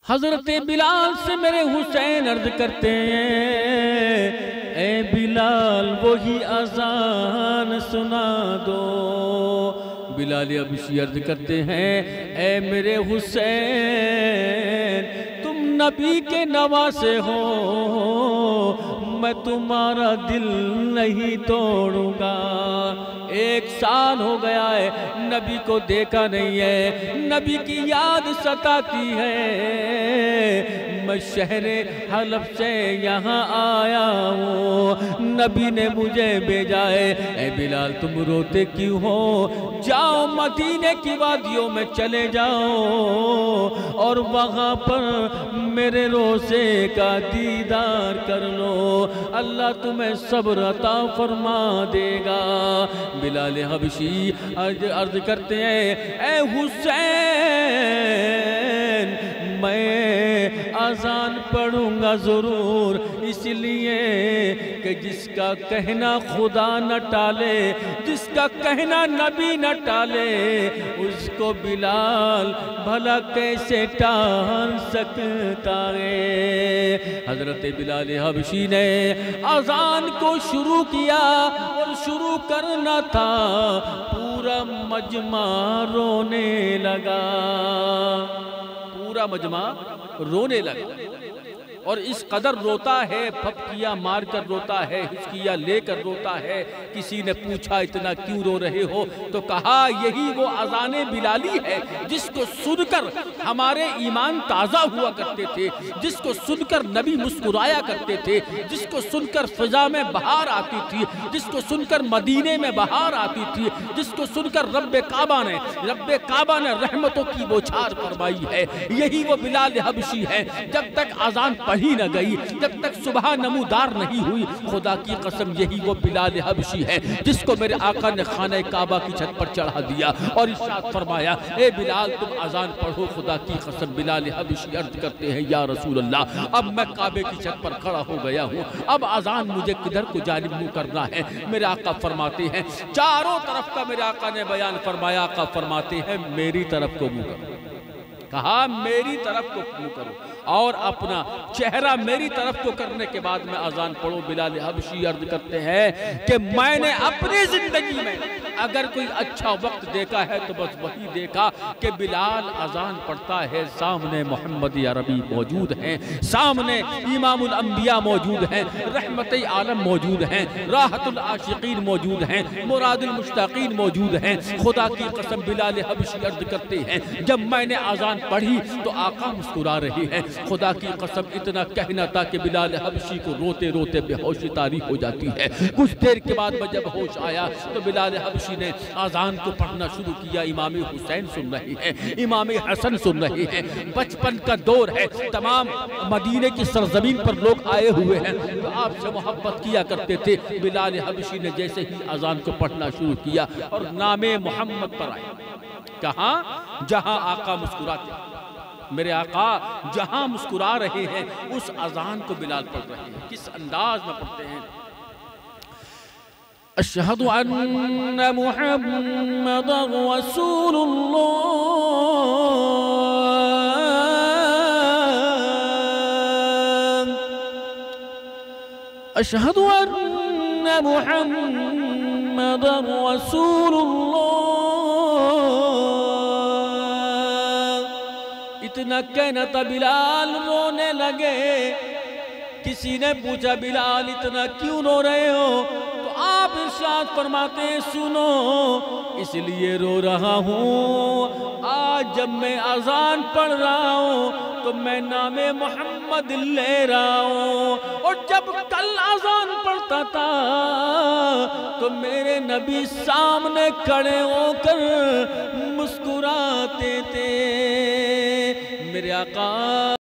حضرت بلال سے میرے حسین عرض کرتے ہیں اے بلال وہی اذان سنا دو۔ بلال حبشی عرض کرتے ہیں اے میرے حسین تم نبی کے نواسے ہو، میں تمہارا دل نہیں توڑوں گا۔ 1 سال ہو گیا ہے نبی کو دیکھا نہیں ہے، نبی کی یاد ستاتی ہے، میں شہر حلب سے یہاں آیا ہوں، نبی نے مجھے بھیجا ہے۔ اے بلال تم روتے کیوں ہو؟ جاؤ مدینے کی وادیوں میں چلے جاؤ اور وہاں پر میرے روزے کا دیدار کر لو، اللہ تمہیں صبر عطا فرما دے گا۔ بلال حبشی عرض کرتے ہیں اے حسین میں اذان پڑھوں گا ضرور، اس لیے کہ جس کا کہنا خدا نہ ٹالے، جس کا کہنا نبی نہ ٹالے، اس کو بلال بھلا کیسے ٹال سکتا ہے۔ حضرت بلال حبشی نے اذان کو شروع کیا اور شروع کرنا تھا، پورا مجمع رونے لگا، پورا مجمع رونے لگا، اور اس قدر روتا ہے، پھپکیاں مار کر روتا ہے، ہچکیاں لے کر روتا ہے۔ کسی نے پوچھا اتنا کیوں رو رہے ہو؟ تو کہا یہی وہ اذان بلالی ہے جس کو سن کر ہمارے ایمان تازہ ہوا کرتے تھے، جس کو سن کر نبی مسکرایا کرتے تھے، جس کو سن کر فضا میں بہار آتی تھی، جس کو سن کر مدینے میں بہار آتی تھی، جس کو سن کر رب کعبہ نے رحمتوں کی بوچھار فرمائی ہے۔ یہی وہ بلال حبشی ہے۔ جب تک اذان پڑھی نہ گئی، جب تک صبح نمودار نہیں ہوئی، خدا کی قسم یہی وہ بلال حبشی ہے جس کو میرے آقا نے خانہ کعبہ کی چھت پر چڑھا دیا اور ارشاد فرمایا اے بلال تم اذان پڑھو۔ خدا کی قسم بلال حبشی عرض کرتے ہیں یا رسول اللہ اب میں کعبے کی چھت پر کھڑا ہو گیا ہوں، اب اذان مجھے کدھر کو جانب منہ کرنا ہے؟ میرے آقا فرماتے ہیں چاروں طرف کا میرے آقا نے بیان فرمایا، آقا فرماتے ہیں میری طرف کو منہ کرو، کہا میری طرف کو منہ کرو اور اپنا چہرہ میری طرف کو کرنے کے بعد میں اذان پڑھو۔ بلال حبشی عرض کرتے ہیں کہ میں نے اپنی زندگی میں اگر کوئی اچھا وقت دیکھا ہے تو بس وہی دیکھا کہ بلال اذان پڑھتا ہے، سامنے محمد عربی موجود ہیں، سامنے امام الانبیاء موجود ہیں، رحمت عالم موجود ہیں، راحت العاشقین موجود ہیں، مراد المشتاقین موجود ہیں۔ خدا کی قسم بلال حبشی عرض کرتے ہیں جب میں نے اذان پڑھی تو آقا مسکرا رہے ہیں۔ خدا کی قسم اتنا کہنا تھا کہ بلال حبشی کو روتے روتے بے ہوشی طاری ہو جاتی ہے۔ کچھ دیر کے بعد میں جب ہوش آیا تو بلال حبشی نے اذان کو پڑھنا شروع کیا۔ امام حسین سن رہے ہیں، امام حسن سن رہے ہیں، بچپن کا دور ہے، تمام مدینے کی سرزمین پر لوگ آئے ہوئے ہیں جو آپ سے محبت کیا کرتے تھے۔ بلال حبشی نے جیسے ہی اذان کو پڑھنا شروع کیا اور نام محمد پر آیا، کہاں؟ جہاں آقا مسکراتے ہیں، میرے آقا جہاں مسکرا رہے ہیں اس اذان کو بلال پڑھ رہے ہیں۔ کس انداز میں پڑھتے ہیں؟ اشہد ان محمد رسول اللہ، اشہد ان محمد رسول اللہ۔ اتنا کہنا تھا بلال رونے لگے۔ کسی نے پوچھا بلال اتنا کیوں رو رہے ہو؟ تو آپ ارشاد فرماتے ہیں سنو اس لیے رو رہا ہوں آج جب میں اذان پڑھ رہا ہوں تو میں نام محمد لے رہا ہوں، اور جب کل اذان پڑھتا تھا تو میرے نبی سامنے کھڑے ہو کر مسکراتے تھے۔ میرے آقا